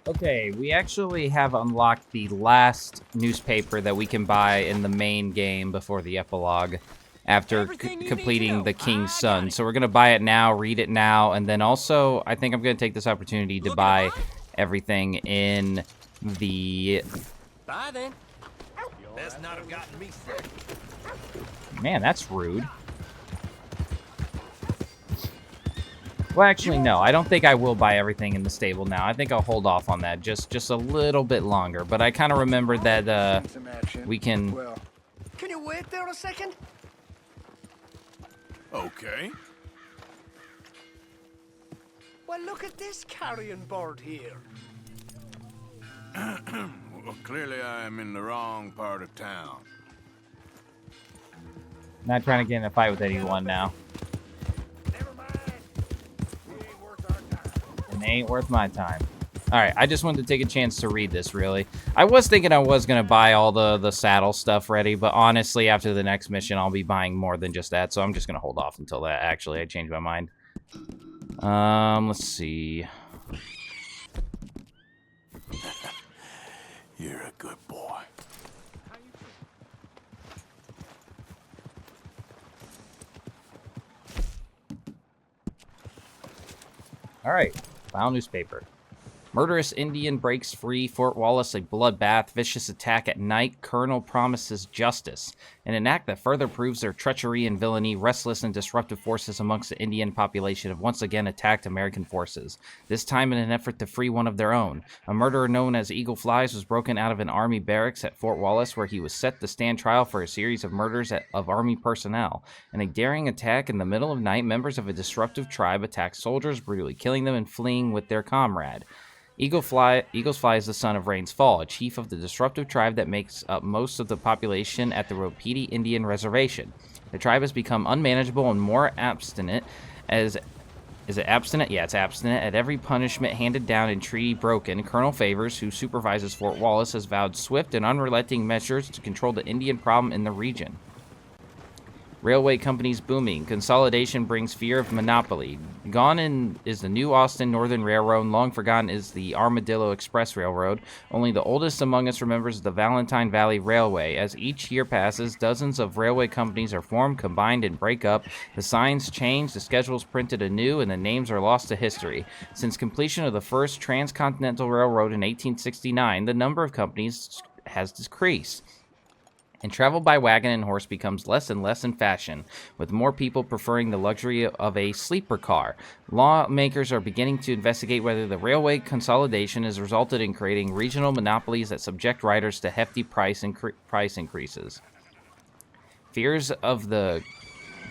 Okay, we actually have unlocked the last newspaper that we can buy in the main game before the epilogue after completing the King's Son. So we're going to buy it now, read it now, and then also I think I'm going to take this opportunity to buy everything in the... Bye then. Best not have gotten me sick. Man, that's rude. Well, actually, no. I don't think I will buy everything in the stable now. I think I'll hold off on that just a little bit longer. But I kind of remembered that we can... Well, can you wait there a second? Okay. Well, look at this carrion bird here. Well, clearly I am in the wrong part of town. Not trying to get in a fight with anyone now. Never mind. It ain't worth our time. It ain't worth my time. Alright, I just wanted to take a chance to read this, really. I was thinking I was going to buy all the saddle stuff ready, but honestly, after the next mission, I'll be buying more than just that, so I'm just going to hold off until that. Actually, I changed my mind. Let's see. You're a good boy. Alright, file newspaper. Murderous Indian breaks free. Fort Wallace a bloodbath. Vicious attack at night. Colonel promises justice. In an act that further proves their treachery and villainy, restless and disruptive forces amongst the Indian population have once again attacked American forces, this time in an effort to free one of their own. A murderer known as Eagle Flies was broken out of an Army barracks at Fort Wallace, where he was set to stand trial for a series of murders of Army personnel. In a daring attack in the middle of night, members of a disruptive tribe attacked soldiers, brutally killing them and fleeing with their comrade. Eagles Fly is the son of Rain's Fall, a chief of the disruptive tribe that makes up most of the population at the Wapiti Indian Reservation. The tribe has become unmanageable and more abstinent as... Is it abstinent? Yeah, it's abstinent at every punishment handed down and treaty broken. Colonel Favors, who supervises Fort Wallace, has vowed swift and unrelenting measures to control the Indian problem in the region. Railway companies booming. Consolidation brings fear of monopoly. Gone is the New Austin Northern Railroad, and long forgotten is the Armadillo Express Railroad. Only the oldest among us remembers the Valentine Valley Railway. As each year passes, dozens of railway companies are formed, combined, and break up. The signs change, the schedules printed anew, and the names are lost to history. Since completion of the first transcontinental railroad in 1869, the number of companies has decreased, and travel by wagon and horse becomes less and less in fashion, with more people preferring the luxury of a sleeper car. Lawmakers are beginning to investigate whether the railway consolidation has resulted in creating regional monopolies that subject riders to hefty price increases. Fears of the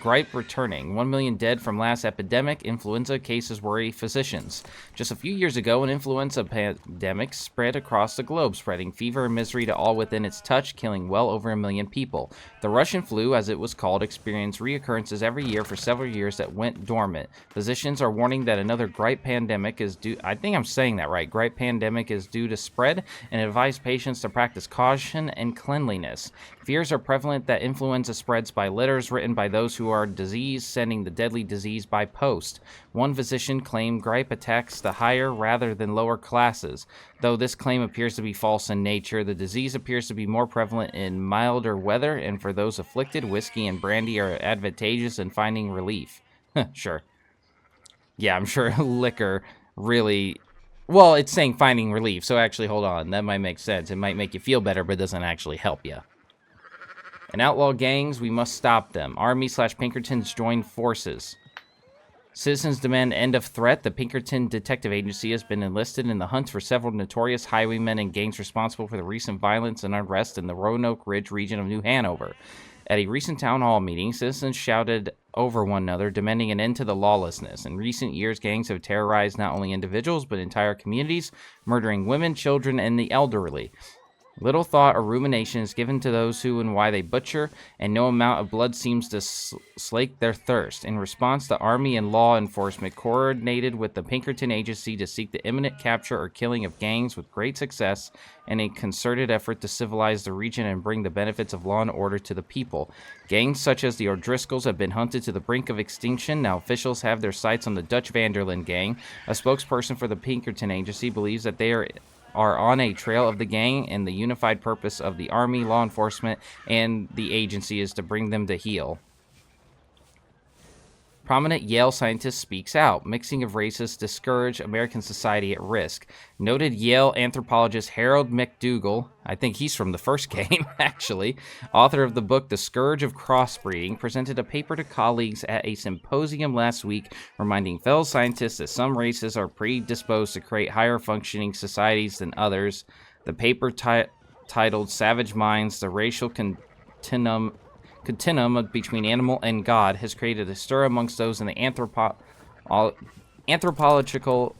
gripe returning. 1 million dead from last epidemic. Influenza cases worry physicians. Just a few years ago, an influenza pandemic spread across the globe, spreading fever and misery to all within its touch, killing well over 1 million people. The Russian flu, as it was called, experienced reoccurrences every year for several years that went dormant. Physicians are warning that another gripe pandemic is due... I think I'm saying that right. Gripe pandemic is due to spread, and advise patients to practice caution and cleanliness. Fears are prevalent that influenza spreads by letters written by those who are diseased, sending the deadly disease by post. One physician claimed gripe attacks the higher rather than lower classes. Though this claim appears to be false in nature, the disease appears to be more prevalent in milder weather, and for those afflicted, whiskey and brandy are advantageous in finding relief. Sure. Yeah, I'm sure liquor really... Well, it's saying finding relief, so actually, hold on. That might make sense. It might make you feel better, but it doesn't actually help you. And outlaw gangs, we must stop them. Army/Pinkertons join forces. Citizens demand end of threat. The Pinkerton Detective Agency has been enlisted in the hunt for several notorious highwaymen and gangs responsible for the recent violence and unrest in the Roanoke Ridge region of New Hanover. At a recent town hall meeting, citizens shouted over one another, demanding an end to the lawlessness. In recent years, gangs have terrorized not only individuals, but entire communities, murdering women, children, and the elderly. Little thought or rumination is given to those who and why they butcher, and no amount of blood seems to slake their thirst. In response, the Army and law enforcement coordinated with the Pinkerton Agency to seek the imminent capture or killing of gangs with great success in a concerted effort to civilize the region and bring the benefits of law and order to the people. Gangs such as the O'Driscolls have been hunted to the brink of extinction. Now officials have their sights on the Dutch Vanderlyn gang. A spokesperson for the Pinkerton Agency believes that they are on a trail of the gang, and the unified purpose of the Army, law enforcement, and the agency is to bring them to heel. Prominent Yale scientist speaks out. Mixing of races discourage American society at risk. Noted Yale anthropologist Harold McDougall, I think he's from the first game, actually, author of the book The Scourge of Crossbreeding, presented a paper to colleagues at a symposium last week, reminding fellow scientists that some races are predisposed to create higher functioning societies than others. The paper titled Savage Minds, the Racial Continuum between animal and God has created a stir amongst those in the anthropological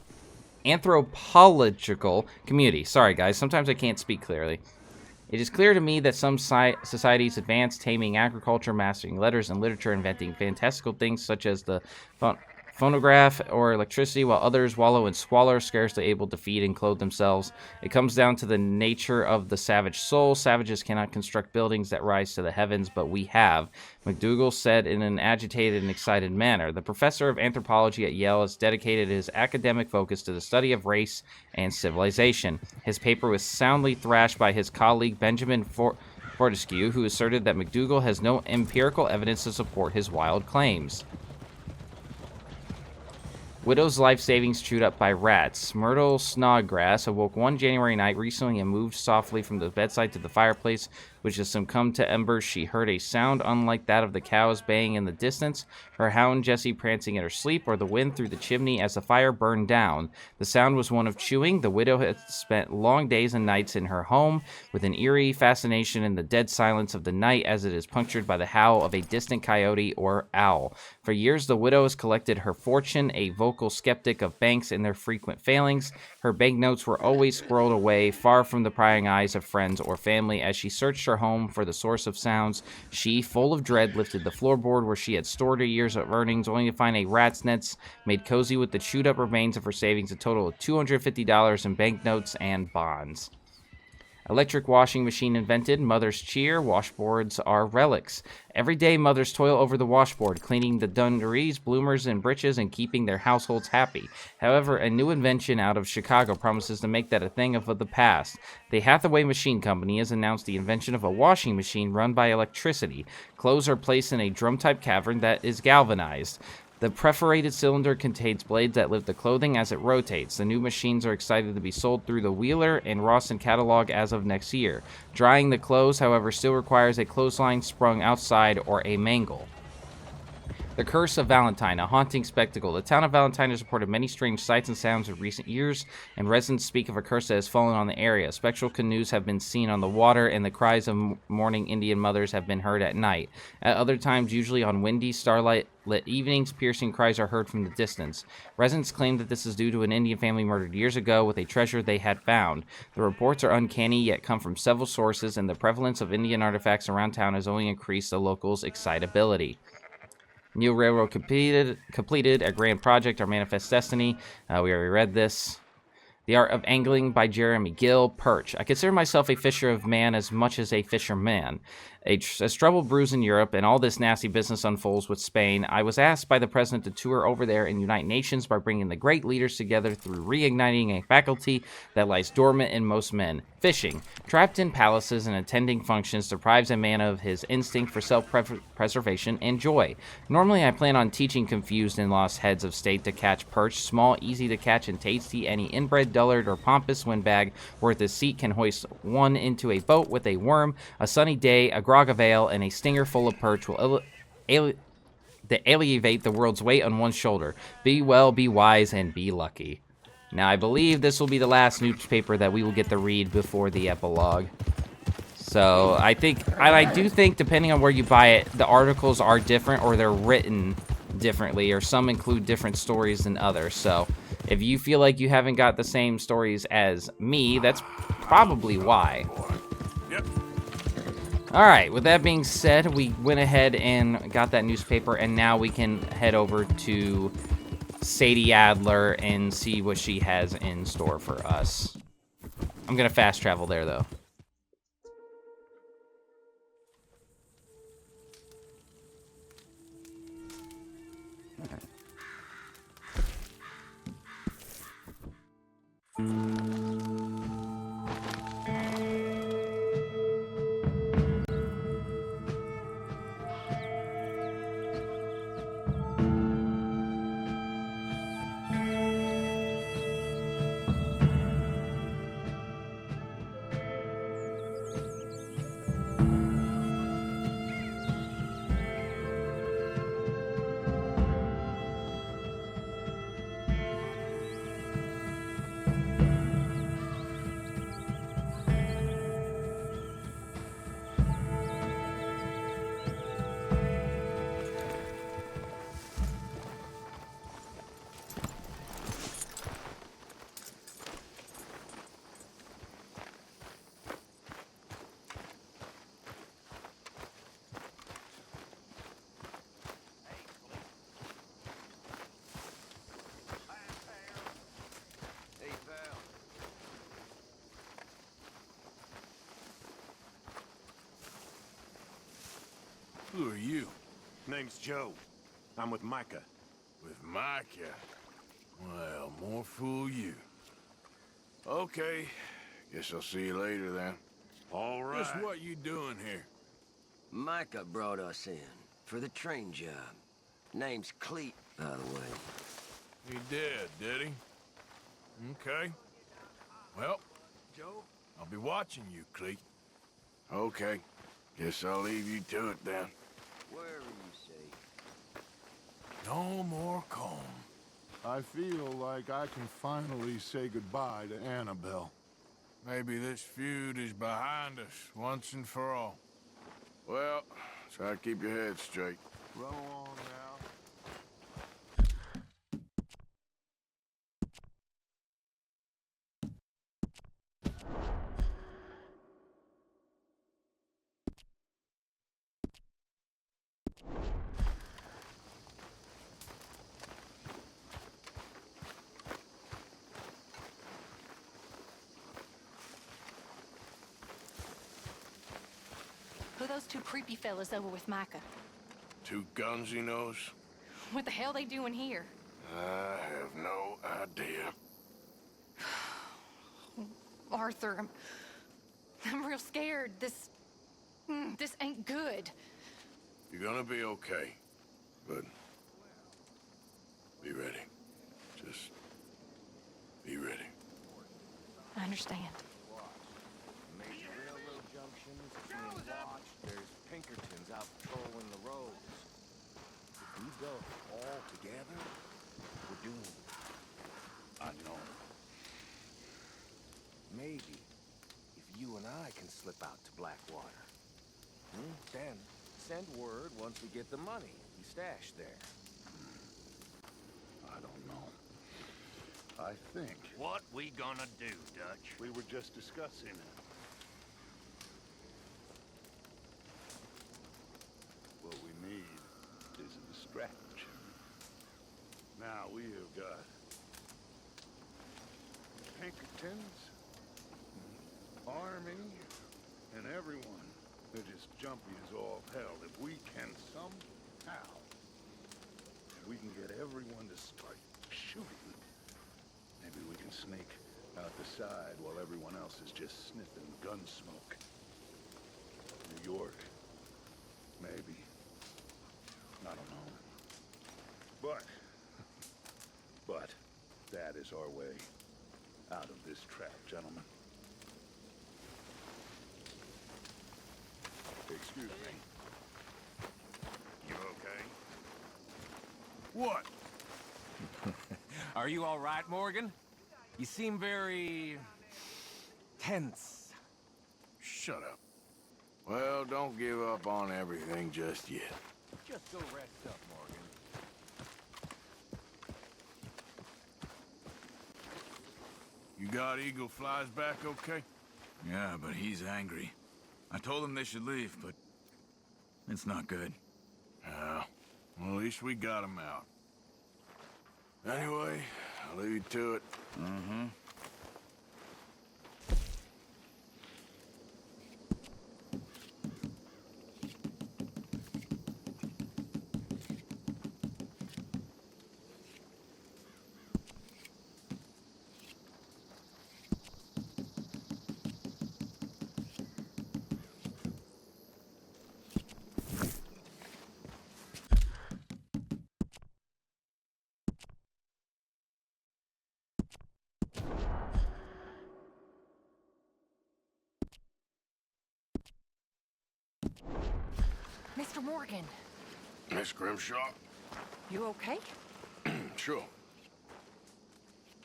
community. Sorry, guys. Sometimes I can't speak clearly. It is clear to me that some societies advance taming agriculture, mastering letters and literature, inventing fantastical things such as the phonograph or electricity, while others wallow in squalor, scarcely able to feed and clothe themselves. It comes down to the nature of the savage soul. Savages cannot construct buildings that rise to the heavens, but we have, McDougall said in an agitated and excited manner. The professor of anthropology at Yale has dedicated his academic focus to the study of race and civilization. His paper was soundly thrashed by his colleague Benjamin Fortescue, who asserted that McDougall has no empirical evidence to support his wild claims. Widow's life savings chewed up by rats. Myrtle Snodgrass awoke one January night recently and moved softly from the bedside to the fireplace, which had succumbed to embers. She heard a sound unlike that of the cows baying in the distance, her hound Jessie prancing in her sleep, or the wind through the chimney as the fire burned down. The sound was one of chewing. The widow had spent long days and nights in her home, with an eerie fascination in the dead silence of the night as it is punctured by the howl of a distant coyote or owl. For years, the widow has collected her fortune, a vocal skeptic of banks and their frequent failings. Her banknotes were always squirreled away, far from the prying eyes of friends or family. As she searched her home for the source of sounds, she, full of dread, lifted the floorboard where she had stored her years of earnings, only to find a rat's nest made cozy with the chewed-up remains of her savings, a total of $250 in banknotes and bonds. Electric washing machine invented. Mothers cheer. Washboards are relics. Every day, mothers toil over the washboard, cleaning the dungarees, bloomers, and breeches, and keeping their households happy. However, a new invention out of Chicago promises to make that a thing of the past. The Hathaway Machine Company has announced the invention of a washing machine run by electricity. Clothes are placed in a drum-type cavern that is galvanized. The perforated cylinder contains blades that lift the clothing as it rotates. The new machines are excited to be sold through the Wheeler and Rawson catalog as of next year. Drying the clothes, however, still requires a clothesline sprung outside or a mangle. The Curse of Valentine, a haunting spectacle. The town of Valentine has reported many strange sights and sounds in recent years, and residents speak of a curse that has fallen on the area. Spectral canoes have been seen on the water, and the cries of mourning Indian mothers have been heard at night. At other times, usually on windy, starlight-lit evenings, piercing cries are heard from the distance. Residents claim that this is due to an Indian family murdered years ago with a treasure they had found. The reports are uncanny, yet come from several sources, and the prevalence of Indian artifacts around town has only increased the locals' excitability. New Railroad completed a grand project, Our Manifest Destiny. We already read this. The Art of Angling by Jeremy Gill. Perch. I consider myself a fisher of man as much as a fisherman. As trouble brews in Europe and all this nasty business unfolds with Spain, I was asked by the president to tour over there and unite nations by bringing the great leaders together through reigniting a faculty that lies dormant in most men. Fishing. Trapped in palaces and attending functions deprives a man of his instinct for self-preservation and joy. Normally, I plan on teaching confused and lost heads of state to catch perch, small, easy to catch and tasty. Any inbred dullard or pompous windbag worth his seat can hoist one into a boat with a worm, a sunny day, a grog of ale, and a stinger full of perch will alleviate the world's weight on one's shoulder. Be well, be wise, and be lucky. Now, I believe this will be the last newspaper that we will get to read before the epilogue. So, I do think, depending on where you buy it, the articles are different or they're written differently, or some include different stories than others. So, if you feel like you haven't got the same stories as me, that's probably why. All right, with that being said, we went ahead and got that newspaper, and now we can head over to Sadie Adler and see what she has in store for us. I'm going to fast travel there, though. Who are you? Name's Joe. I'm with Micah. With Micah? Well, more fool you. Okay. Guess I'll see you later then. All right. Just what you doing here? Micah brought us in for the train job. Name's Cleet, by the way. He did he? Okay. Well, Joe? I'll be watching you, Cleet. Okay. Guess I'll leave you to it then. Wherever you say. No more comb. I feel like I can finally say goodbye to Annabelle. Maybe this feud is behind us once and for all. Well, try to keep your head straight. Run along now. Who are those two creepy fellas over with Micah? Two guns he knows? What the hell they doing here? I have no idea. Arthur, I'm real scared. This ain't good. You're gonna be okay. But be ready. Just be ready. I understand. Major railroad junctions, being watched. There's Pinkertons out patrolling the roads. If we go all together, we're doomed. I know. Maybe if you and I can slip out to Blackwater. Then send word once we get the money we stashed there. I don't know. I think What we gonna do, Dutch? we were just discussing it. What we need is a distraction. Now we have got Pinkertons, army, and everyone. They're just jumpy as all hell. If we can somehow, we can get everyone to start shooting, maybe we can sneak out the side while everyone else is just sniffing gun smoke. New York, maybe. I don't know. But that is our way out of this trap, gentlemen. Excuse me. You okay? What? Are you all right, Morgan? You seem very tense. Shut up. Well, don't give up on everything just yet. Just go rest up, Morgan. You got Eagle Flies back okay? Yeah, but he's angry. I told them they should leave, but it's not good. Yeah. Well, at least we got him out. Anyway, I'll leave you to it. Mm-hmm. Mr. Morgan, Miss Grimshaw? you okay? Sure.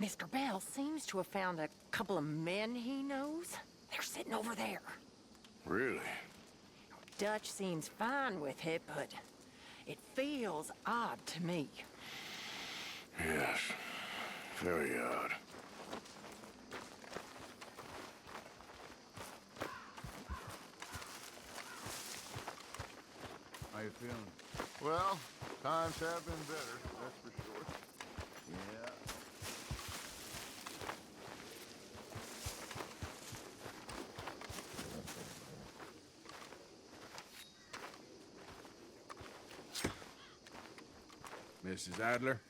Mr. Bell seems to have found a couple of men he knows. They're sitting over there. Really? Dutch seems fine with it, but it feels odd to me. Yes. Very odd. How you feeling? Well, times have been better, that's for sure. Yeah. Mrs. Adler?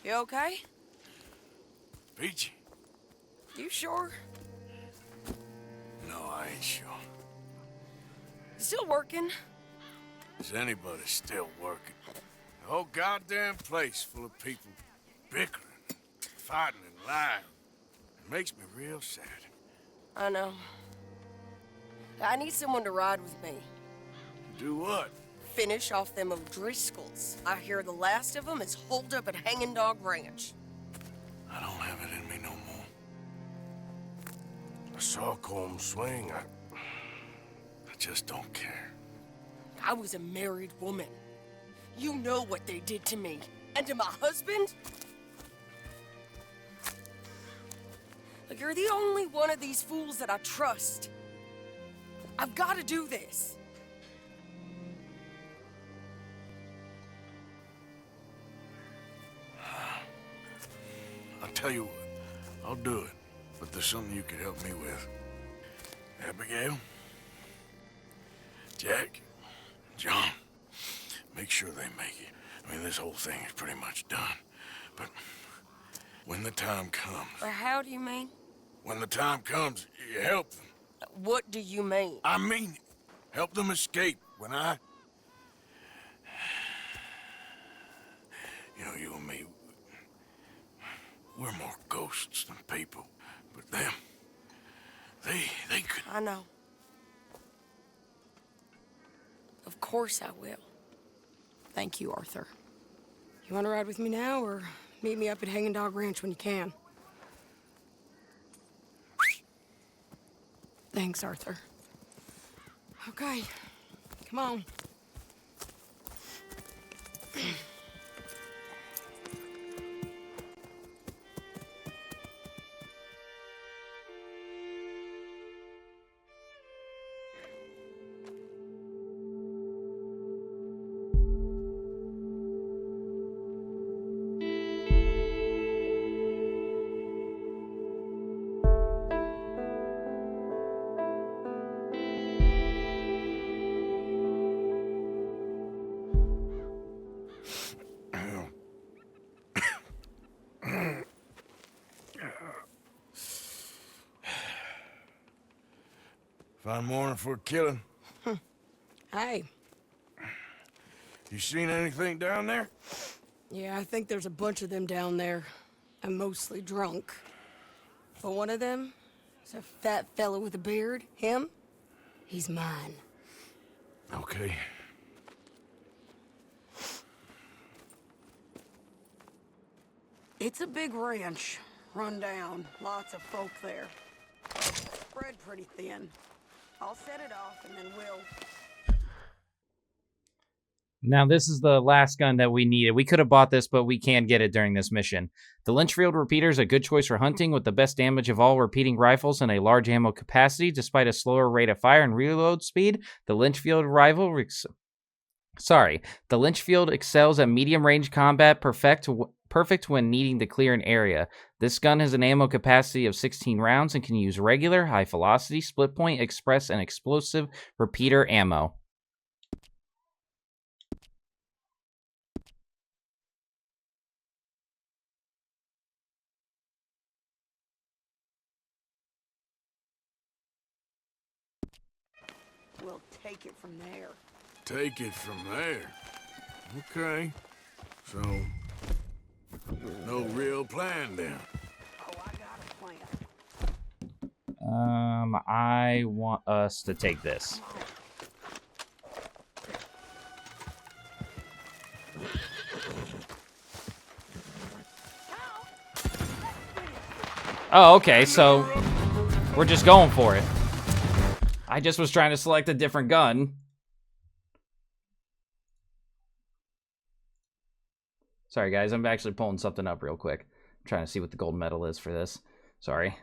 You okay? Peachy? You sure? No, I ain't sure. Still working? Is anybody still working? The whole goddamn place full of people bickering, fighting and lying. It makes me real sad. I know. I need someone to ride with me. Do what? Finish off them O'Driscolls. I hear the last of them is holed up at Hanging Dog Ranch. I don't have it in me no more. I saw Colm swing. I just don't care. I was a married woman. You know what they did to me. And to my husband? Look, you're the only one of these fools that I trust. I've got to do this. I'll tell you what, I'll do it, but there's something you could help me with. Abigail, Jack, John, make sure they make it. I mean, this whole thing is pretty much done, but when the time comes... How do you mean? When the time comes, you help them. What do you mean? I mean it. Help them escape when I... You know, you and me, we're more ghosts than people. But them, they could... I know. Of course I will. Thank you, Arthur. You want to ride with me now, or meet me up at Hanging Dog Ranch when you can? Thanks, Arthur. Okay, come on. Fine morning for a killing. Hey. You seen anything down there? Yeah, I think there's a bunch of them down there. I'm mostly drunk. But one of them is a fat fella with a beard. Him? He's mine. Okay. It's a big ranch. Run down. Lots of folk there. Spread pretty thin. I'll set it off and then we'll... Now, this is the last gun that we needed. We could have bought this, but we can't get it during this mission. The Litchfield repeater is a good choice for hunting with the best damage of all repeating rifles and a large ammo capacity. Despite a slower rate of fire and reload speed, the Litchfield excels at medium-range combat, perfect when needing to clear an area. This gun has an ammo capacity of 16 rounds and can use regular, high-velocity, split-point, express, and explosive repeater ammo. We'll take it from there. Take it from there. Okay. So, no real plan then. Oh, I got a plan. I want us to take this. Oh, okay, so we're just going for it. I just was trying to select a different gun. Sorry, guys, I'm actually pulling something up real quick. I'm trying to see what the gold medal is for this. Sorry.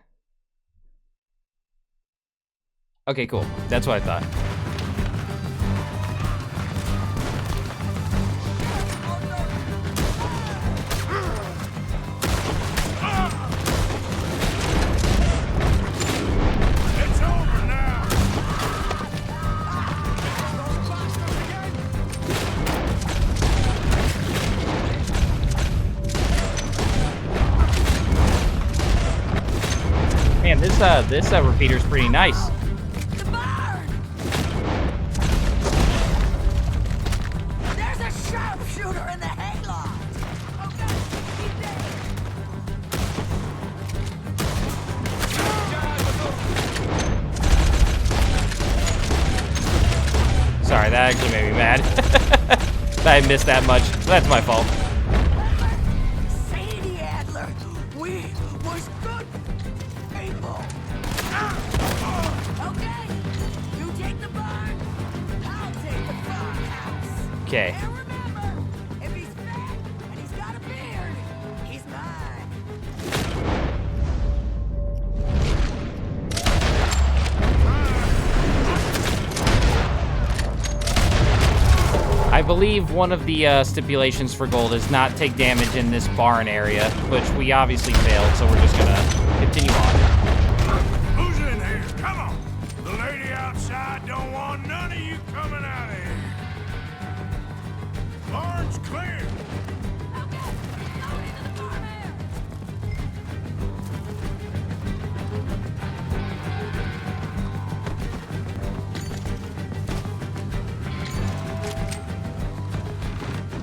Okay, cool. That's what I thought. It's over now. Man, this repeater's pretty nice. The barn! There's a sharpshooter in the hayloft! Okay, keep there! Sorry, that actually made me mad. I missed that much. That's my fault. Sadie Adler, we was good people. Okay, you take the barn, I'll take the farmhouse. Okay. And remember, if he's fat and he's got a beard, he's mine. I believe one of the stipulations for gold is not take damage in this barn area, which we obviously failed, so we're just gonna continue on. Who's in here? Come on. The lady outside don't want none of you coming out of here. Barn's clear. Okay, go into the farmhouse.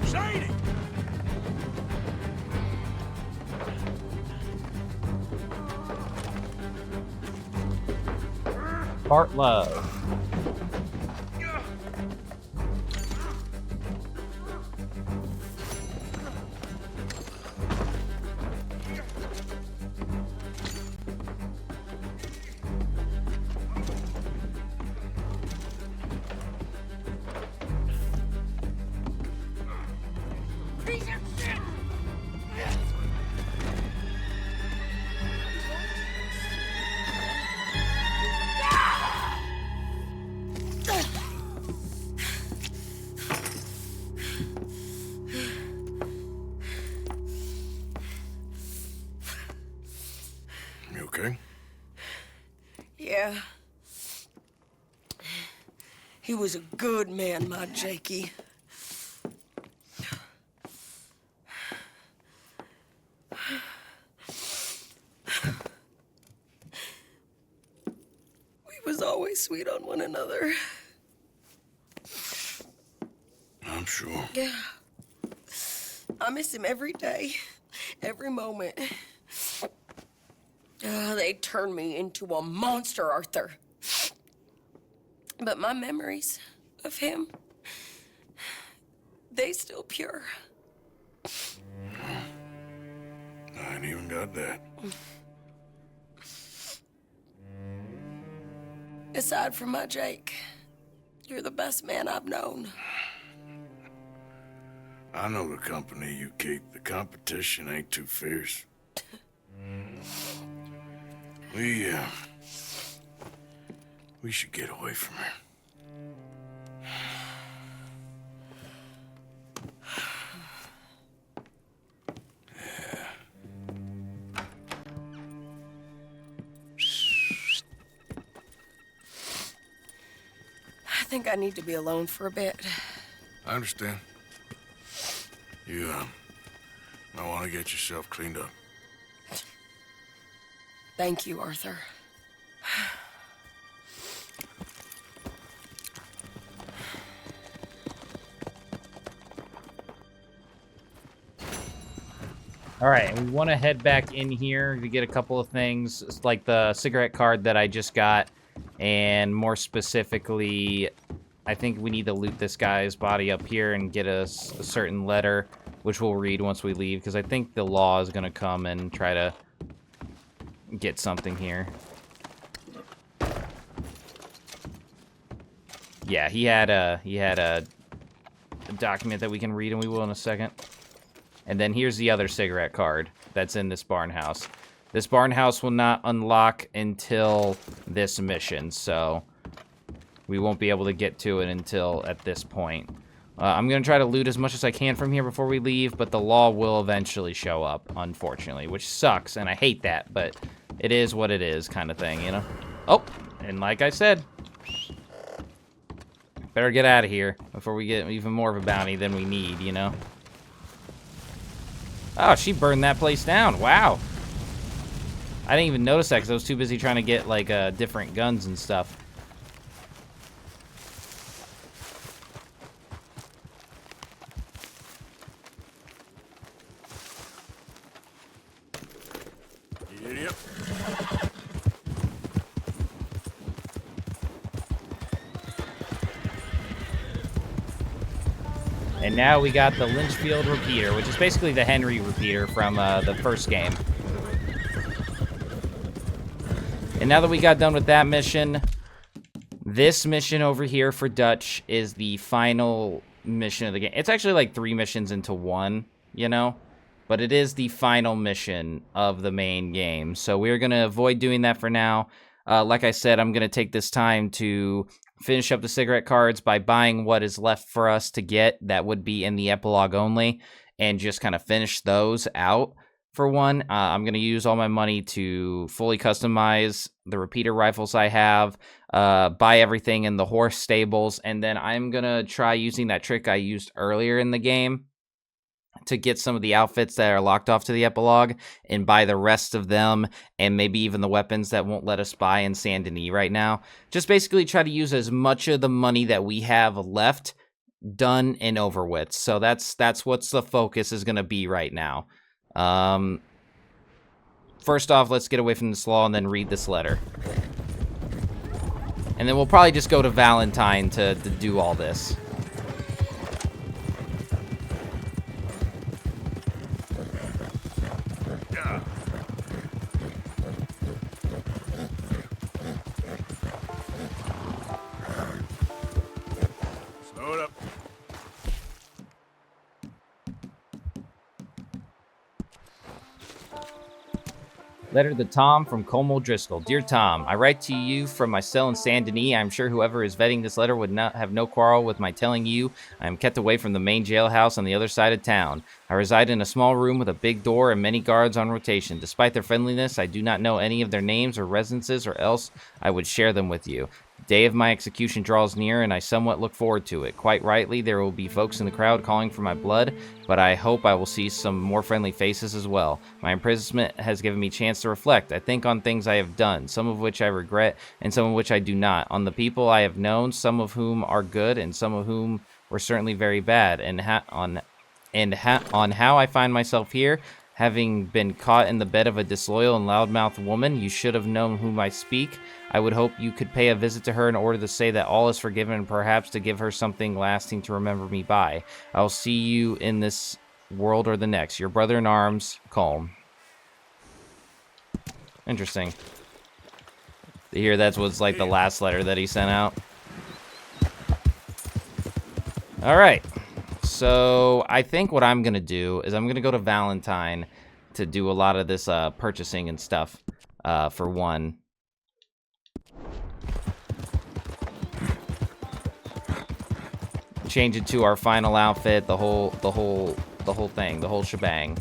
Sadie! Part love. Piece of shit! You okay? Yeah. He was a good man, my Jakey. We was always sweet on one another. I'm sure. Yeah. I miss him every day, every moment. They turned me into a monster, Arthur. But my memories of him, they still pure. I ain't even got that. Aside from my Jake, you're the best man I've known. I know the company you keep. The competition ain't too fierce. We should get away from her. I think I need to be alone for a bit. I understand. You, might want to get yourself cleaned up. Thank you, Arthur. All right, and we want to head back in here to get a couple of things, like the cigarette card that I just got, and more specifically, I think we need to loot this guy's body up here and get a certain letter, which we'll read once we leave, because I think the law is going to come and try to get something here. Yeah, he had a document that we can read, and we will in a second. And then here's the other cigarette card that's in this barn house. This barn house will not unlock until this mission, so we won't be able to get to it until at this point. I'm going to try to loot as much as I can from here before we leave, but the law will eventually show up, unfortunately, which sucks, and I hate that, but it is what it is kind of thing, you know? Oh, and like I said, better get out of here before we get even more of a bounty than we need, you know? Oh, she burned that place down. Wow. I didn't even notice that because I was too busy trying to get, like, different guns and stuff. Idiot. And now we got the Lynchfield repeater, which is basically the Henry repeater from the first game. And now that we got done with that mission, this mission over here for Dutch is the final mission of the game. It's actually like 3 missions into one, you know? But it is the final mission of the main game. So we're going to avoid doing that for now. Like I said, I'm going to take this time to finish up the cigarette cards by buying what is left for us to get that would be in the epilogue only, and just kind of finish those out for one. I'm going to use all my money to fully customize the repeater rifles I have, buy everything in the horse stables, and then I'm going to try using that trick I used earlier in the game to get some of the outfits that are locked off to the epilogue and buy the rest of them, and maybe even the weapons that won't let us buy in Saint Denis right now. Just basically try to use as much of the money that we have left done and over with. So that's what's the focus is going to be right now. First off, let's get away from this law and then read this letter. And then we'll probably just go to Valentine to do all this. Slow it up. Letter to Tom from Como Driscoll. Dear Tom, I write to you from my cell in Saint Denis. I am sure whoever is vetting this letter would not have no quarrel with my telling you I am kept away from the main jailhouse on the other side of town. I reside in a small room with a big door and many guards on rotation. Despite their friendliness, I do not know any of their names or residences, or else I would share them with you. The day of my execution draws near, and I somewhat look forward to it. Quite rightly, there will be folks in the crowd calling for my blood, but I hope I will see some more friendly faces as well. My imprisonment has given me a chance to reflect. I think on things I have done, some of which I regret, and some of which I do not. On the people I have known, some of whom are good, and some of whom were certainly very bad, and on how I find myself here. Having been caught in the bed of a disloyal and loudmouthed woman, you should have known whom I speak. I would hope you could pay a visit to her in order to say that all is forgiven, and perhaps to give her something lasting to remember me by. I will see you in this world or the next. Your brother in arms, Colm. Interesting. To hear that was like the last letter that he sent out. Alright. So I think what I'm going to do is I'm going to go to Valentine to do a lot of this purchasing and stuff for one. Change it to our final outfit, the whole thing, the whole shebang.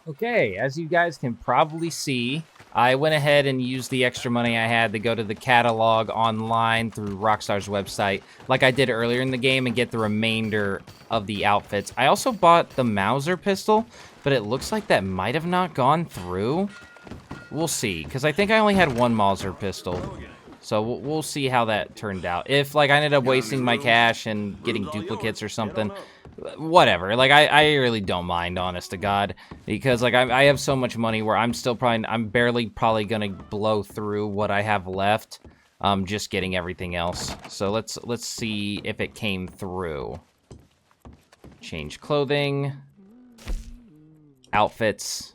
Okay, as you guys can probably see, I went ahead and used the extra money I had to go to the catalog online through Rockstar's website, like I did earlier in the game, and get the remainder of the outfits. I also bought the Mauser pistol, but it looks like that might have not gone through. We'll see, because I think I only had one Mauser pistol. So we'll see how that turned out. If, like, I ended up wasting my cash and getting duplicates or something, whatever. Like, I really don't mind, honest to God. Because, like, I have so much money where I'm barely probably gonna blow through what I have left. Just getting everything else. So let's see if it came through. Change clothing. Outfits.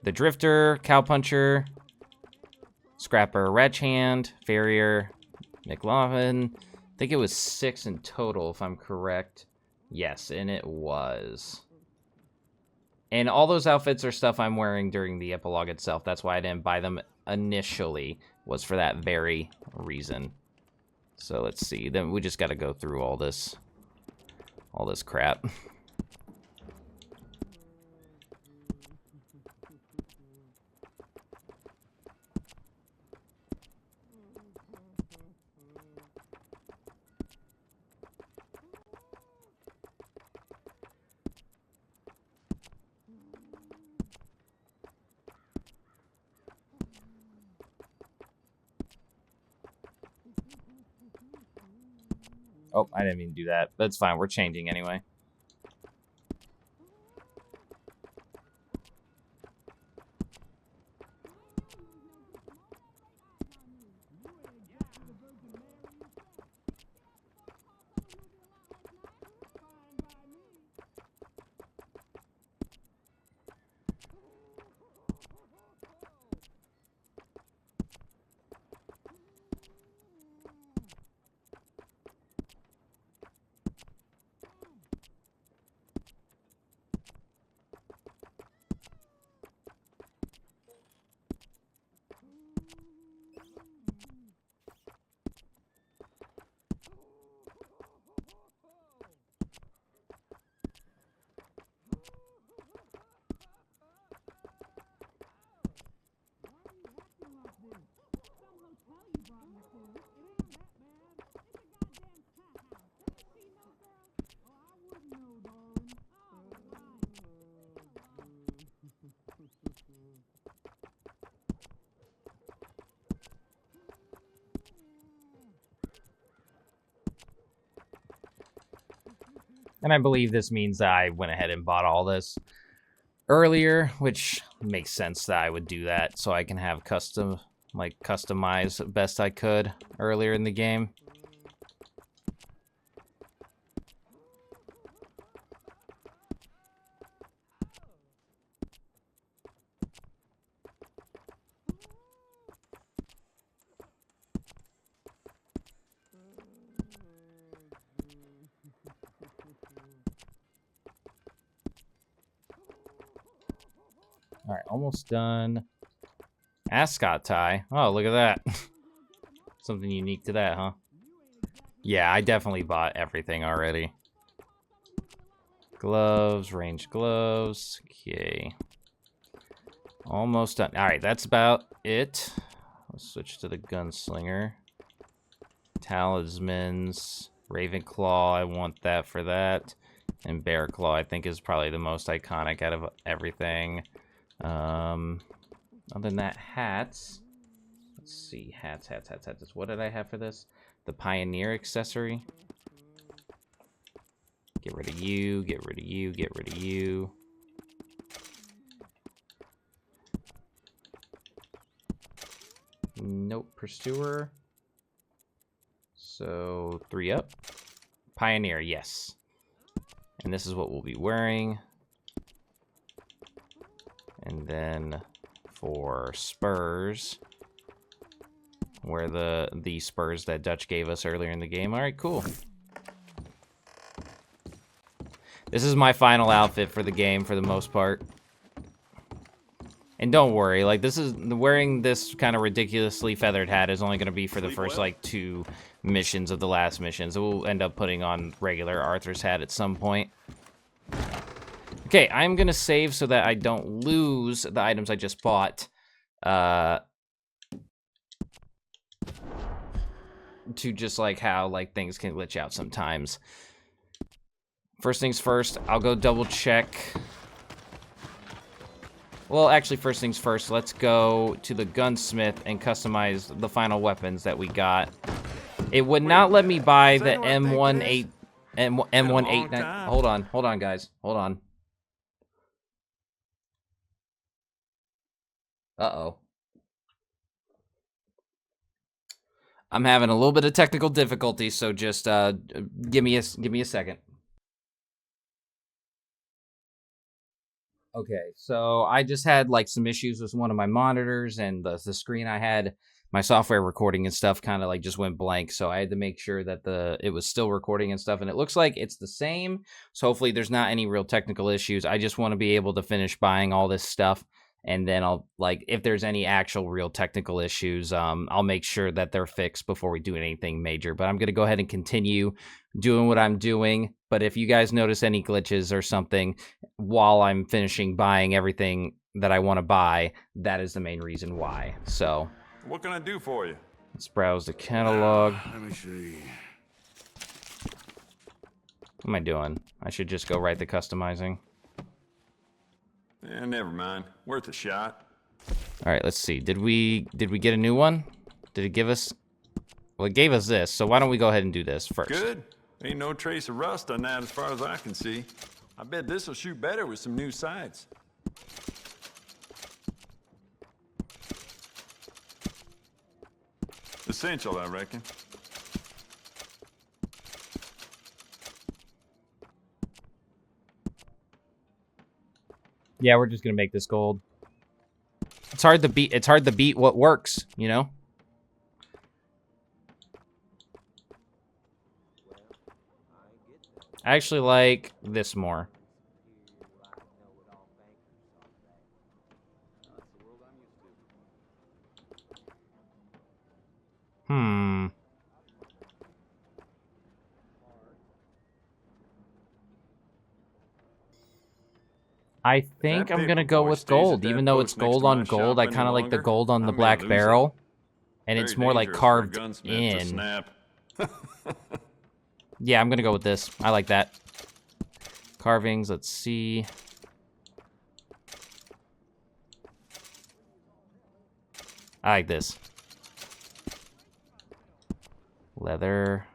The Drifter, Cowpuncher, Scrapper, Wretch Hand, Farrier, McLaughlin. I think it was 6 in total, if I'm correct. Yes, and it was. And all those outfits are stuff I'm wearing during the epilogue itself. That's why I didn't buy them initially, was for that very reason. So let's see. Then we just got to go through all this crap. Oh, I didn't mean to do that. That's fine. We're changing anyway. And I believe this means that I went ahead and bought all this earlier, which makes sense that I would do that so I can have customize best I could earlier in the game. All right, almost done. Ascot tie. Oh, look at that. Something unique to that, huh? Yeah, I definitely bought everything already. Gloves, range gloves. Okay. Almost done. All right, that's about it. Let's switch to the gunslinger. Talismans. Ravenclaw, I want that for that. And Bearclaw, I think, is probably the most iconic out of everything. Other than that, hats. Let's see, hats. What did I have for this? The Pioneer accessory. Get rid of you, get rid of you, get rid of you. Nope. Pursuer. So 3 up. Pioneer, yes. And this is what we'll be wearing. And then for spurs, wear the spurs that Dutch gave us earlier in the game. All right, cool. This is my final outfit for the game for the most part. And don't worry, like wearing this kind of ridiculously feathered hat is only going to be for the first like 2 missions of the last mission. So we'll end up putting on regular Arthur's hat at some point. Okay, I'm going to save so that I don't lose the items I just bought. To just like how like things can glitch out sometimes. First things first, I'll go double check. Well, actually, first things first, let's go to the gunsmith and customize the final weapons that we got. It would not let me buy the M189. Hold on, guys. Hold on. Uh-oh. I'm having a little bit of technical difficulty, so just give me a second. Okay, so I just had like some issues with one of my monitors, and the screen I had, my software recording and stuff kind of like just went blank, so I had to make sure that it was still recording and stuff, and it looks like it's the same, so hopefully there's not any real technical issues. I just want to be able to finish buying all this stuff, and then I'll, like, if there's any actual real technical issues, I'll make sure that they're fixed before we do anything major. But I'm going to go ahead and continue doing what I'm doing. But if you guys notice any glitches or something while I'm finishing buying everything that I want to buy, that is the main reason why. So, What can I do for you? let's browse the catalog. Let me see. What am I doing? I should just go right to customizing. Eh, never mind. Worth a shot. All right, let's see. Did we get a new one? Did it give us? Well, it gave us this. So why don't we go ahead and do this first? Good. Ain't no trace of rust on that as far as I can see. I bet this'll shoot better with some new sights. Essential, I reckon. Yeah, we're just gonna make this gold. It's hard to beat. It's hard to beat what works, you know. I actually like this more. I think I'm gonna go with gold, even though it's gold on gold. I kind of like the gold on the black barrel, and it's more like carved in. Yeah, I'm gonna go with this. I like that. Carvings. Let's see. I like this. Leather.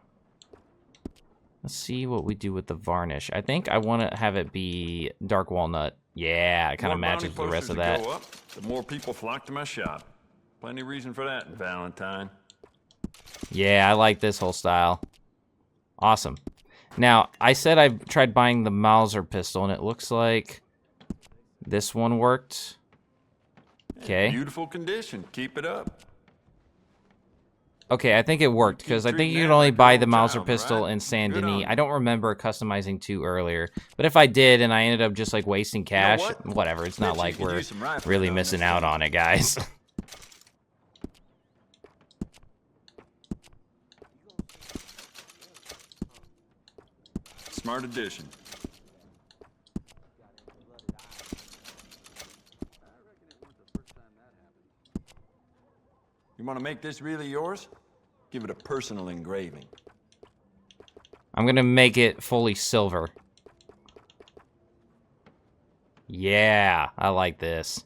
Let's see what we do with the varnish. I think I want to have it be dark walnut. Yeah, it kind of matches the rest of that. Go up, the more people flock to my shop. Plenty of reason for that in Valentine. Yeah, I like this whole style. Awesome. Now, I said I've tried buying the Mauser pistol, and it looks like this one worked. Okay. Beautiful condition. Keep it up. Okay, I think it worked, because I think you can only buy the Mauser pistol in Saint Denis. I don't remember customizing 2 earlier. But if I did, and I ended up just, like, wasting cash, whatever. It's not like we're really missing out on it, guys. Smart addition. You want to make this really yours? Give it a personal engraving. I'm gonna make it fully silver. Yeah, I like this.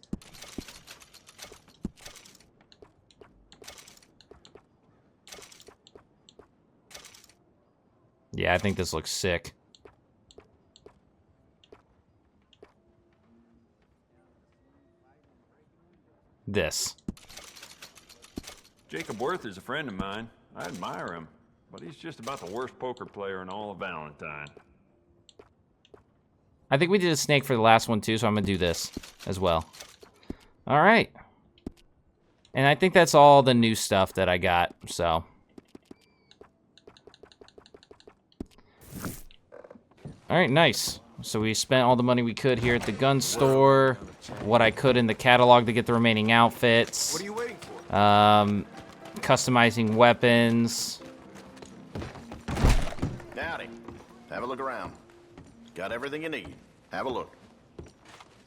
Yeah, I think this looks sick. This. Jacob Worth is a friend of mine. I admire him, but he's just about the worst poker player in all of Valentine. I think we did a snake for the last one too, so I'm gonna do this as well. All right. And I think that's all the new stuff that I got, so. All right, nice. So we spent all the money we could here at the gun store, what I could in the catalog to get the remaining outfits. What are you waiting for? Customizing weapons. Howdy. Have a look around. Got everything you need. Have a look.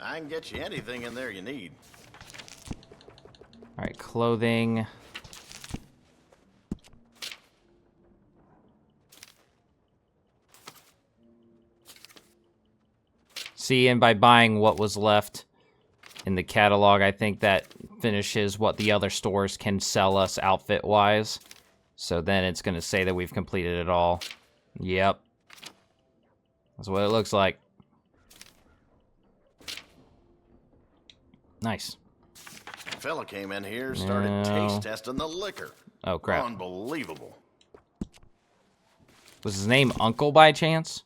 I can get you anything in there you need. All right, clothing. See, and by buying what was left in the catalog, I think that finishes what the other stores can sell us outfit-wise. So then it's going to say that we've completed it all. Yep. That's what it looks like. Nice. Fella came in here, started taste testing the liquor. Oh, crap. Unbelievable. Was his name Uncle by chance?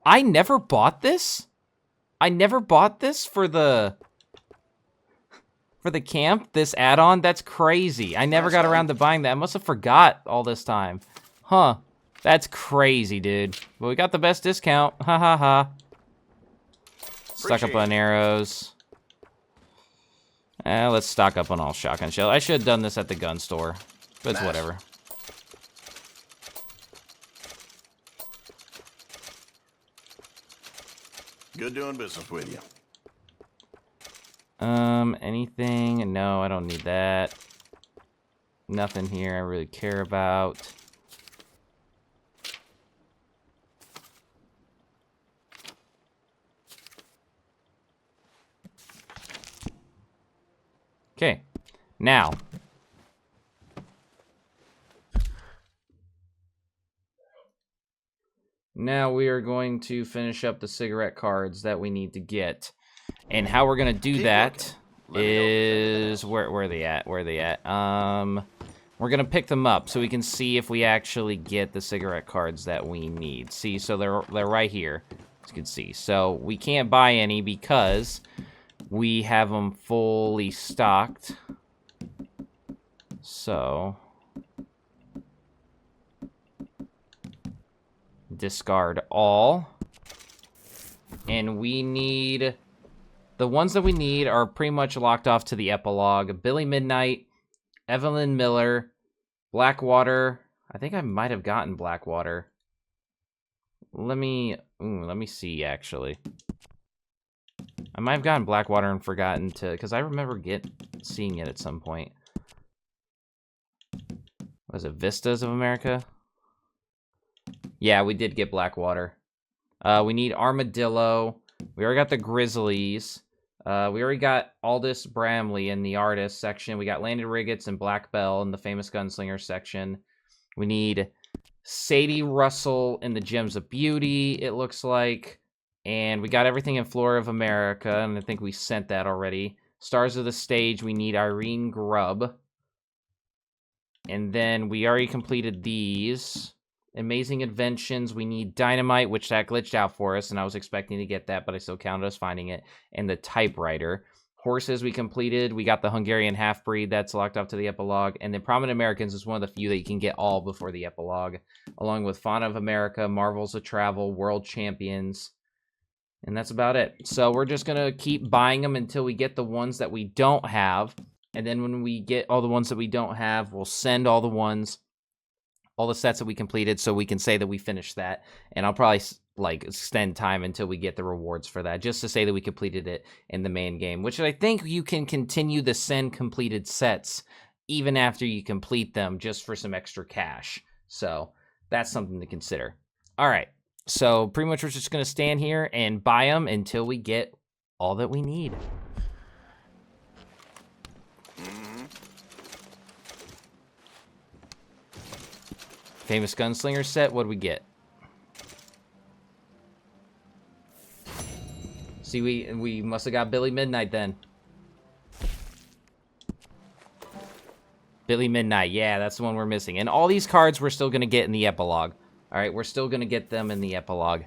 I never bought this? I never bought this for the camp, this add-on? That's crazy. I never got around to buying that. I must have forgot all this time. Huh. That's crazy, dude. But we got the best discount. Ha ha ha. Stock up on arrows. Let's stock up on all shotgun shells. I should have done this at the gun store. But it's whatever. Good doing business with you. Anything? No, I don't need that. Nothing here I really care about. Okay, now. Now we are going to finish up the cigarette cards that we need to get. And how we're gonna do that is where are they at? Where are they at? We're gonna pick them up so we can see if we actually get the cigarette cards that we need. See, so they're right here, as you can see. So we can't buy any because we have them fully stocked. So discard all. And we need... The ones that we need are pretty much locked off to the epilogue. Billy Midnight, Evelyn Miller, Blackwater. I think I might have gotten Blackwater. Let me see, actually. I might have gotten Blackwater and forgotten to... Because I remember seeing it at some point. Was it Vistas of America? Yeah, we did get Blackwater. We need Armadillo. We already got the Grizzlies. We already got Aldous Bramley in the artist section. We got Landon Riggets and Black Bell in the famous gunslinger section. We need Sadie Russell in the Gems of Beauty, it looks like. And we got everything in Flora of America, and I think we sent that already. Stars of the Stage, we need Irene Grubb. And then we already completed these. Amazing Inventions, we need Dynamite, which that glitched out for us, and I was expecting to get that, but I still counted us finding it. And the Typewriter. Horses we completed. We got the Hungarian Half-Breed, that's locked up to the epilogue. And then Prominent Americans is one of the few that you can get all before the epilogue. Along with Fauna of America, Marvels of Travel, World Champions. And that's about it. So we're just going to keep buying them until we get the ones that we don't have. And then when we get all the ones that we don't have, we'll send all the sets that we completed so we can say that we finished that. And I'll probably extend time until we get the rewards for that, just to say that we completed it in the main game, which I think you can continue to send completed sets even after you complete them just for some extra cash. So that's something to consider. All right. So pretty much we're just going to stand here and buy them until we get all that we need. Famous Gunslinger set, what do we get? See, we must have got Billy Midnight then. Billy Midnight, yeah, that's the one we're missing. And all these cards we're still going to get in the epilogue. Alright, we're still going to get them in the epilogue.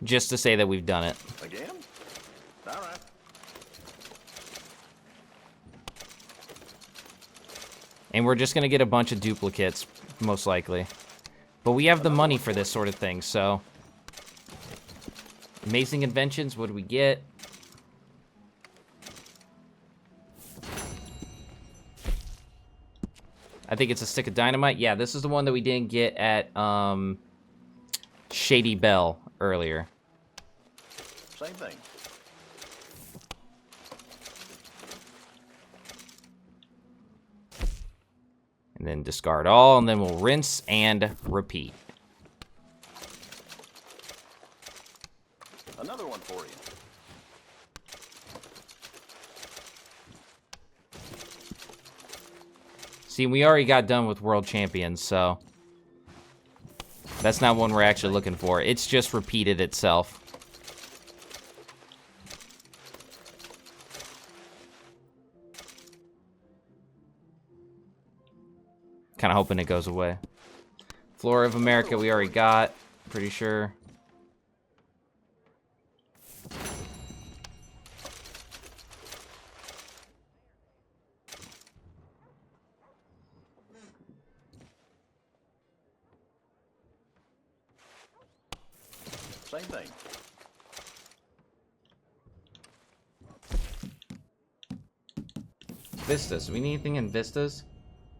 Just to say that we've done it. Again? All right. And we're just going to get a bunch of duplicates, most likely. But we have the money for this sort of thing, so... Amazing Inventions, what do we get? I think it's a stick of dynamite. Yeah, this is the one that we didn't get at Shady Bell earlier. Same thing. And then discard all, and then we'll rinse and repeat. Another one for you. See, we already got done with World Champions, so... That's not one we're actually looking for. It's just repeated itself. Kind of hoping it goes away. Flora of America we already got, pretty sure. Same thing. Vistas. Do we need anything in Vistas?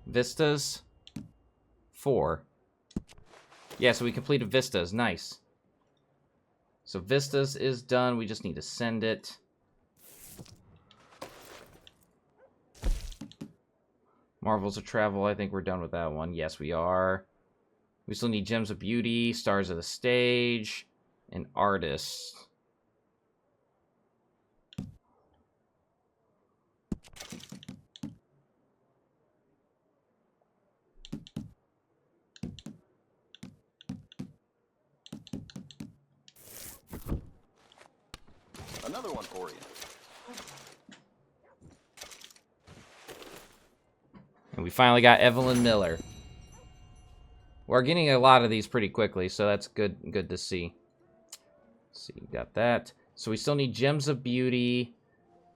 Vistas. 4. Yeah, so we completed Vistas. Nice. So Vistas is done. We just need to send it. Marvels of Travel. I think we're done with that one. Yes, we are. We still need Gems of Beauty, Stars of the Stage, and Artists. Another one for you. And we finally got Evelyn Miller. We're getting a lot of these pretty quickly, so that's good to see. Let's see, got that. So we still need Gems of Beauty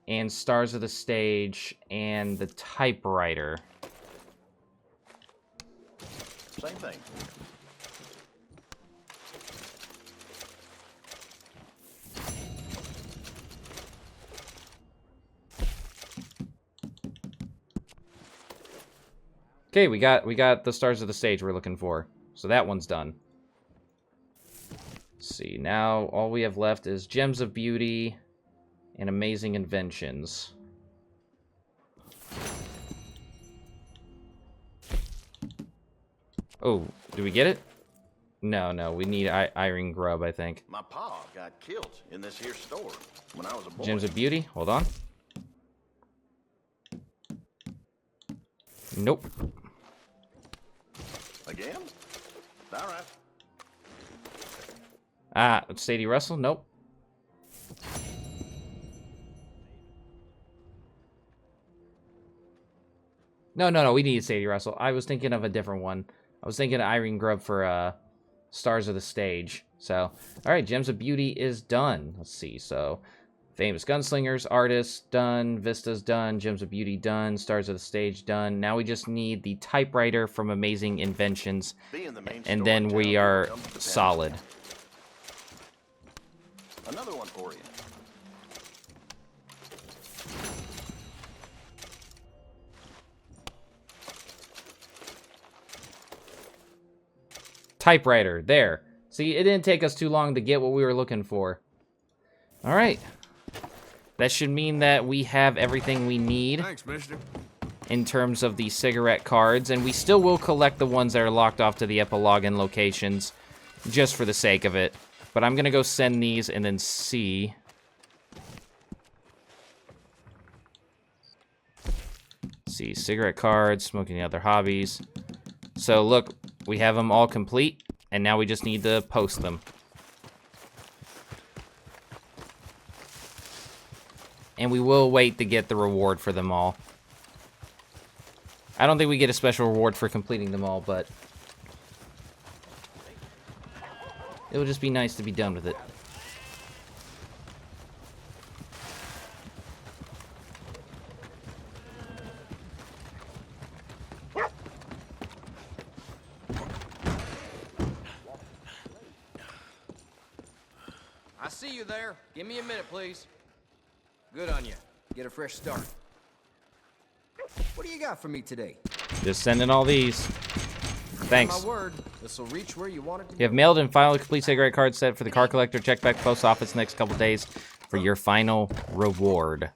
and Stars of the Stage and the typewriter. Same thing. Okay, we got the Stars of the Stage we're looking for. So that one's done. Let's see, now all we have left is Gems of Beauty and Amazing Inventions. Oh, do we get it? No, we need Iron Grub, I think. My pa got killed in this here store when I was a boy. Gems of Beauty, hold on. Nope. Again? All right. Ah, Sadie Russell? Nope. No, we need Sadie Russell. I was thinking of a different one. I was thinking of Irene Grubb for Stars of the Stage. So, alright, Gems of Beauty is done. Let's see, so... Famous Gunslingers, Artists, done. Vistas, done. Gems of Beauty, done. Stars of the Stage, done. Now we just need the typewriter from Amazing Inventions. And then we are solid. Another one for you. Typewriter, there. See, it didn't take us too long to get what we were looking for. Alright. That should mean that we have everything we need. Thanks, mister. In terms of the cigarette cards, and we still will collect the ones that are locked off to the epilogue and locations, just for the sake of it. But I'm gonna go send these and then see. See, cigarette cards, smoking other hobbies. So look, we have them all complete, and now we just need to post them. And we will wait to get the reward for them all. I don't think we get a special reward for completing them all, but it would just be nice to be done with it. I see you there. Give me a minute, please. Good on you. Get a fresh start. What do you got for me today? Just sending all these. Thanks. My word, this will reach where you want it to. You have mailed and filed a complete cigarette card set for the car collector. Check back post office next couple days for your final reward.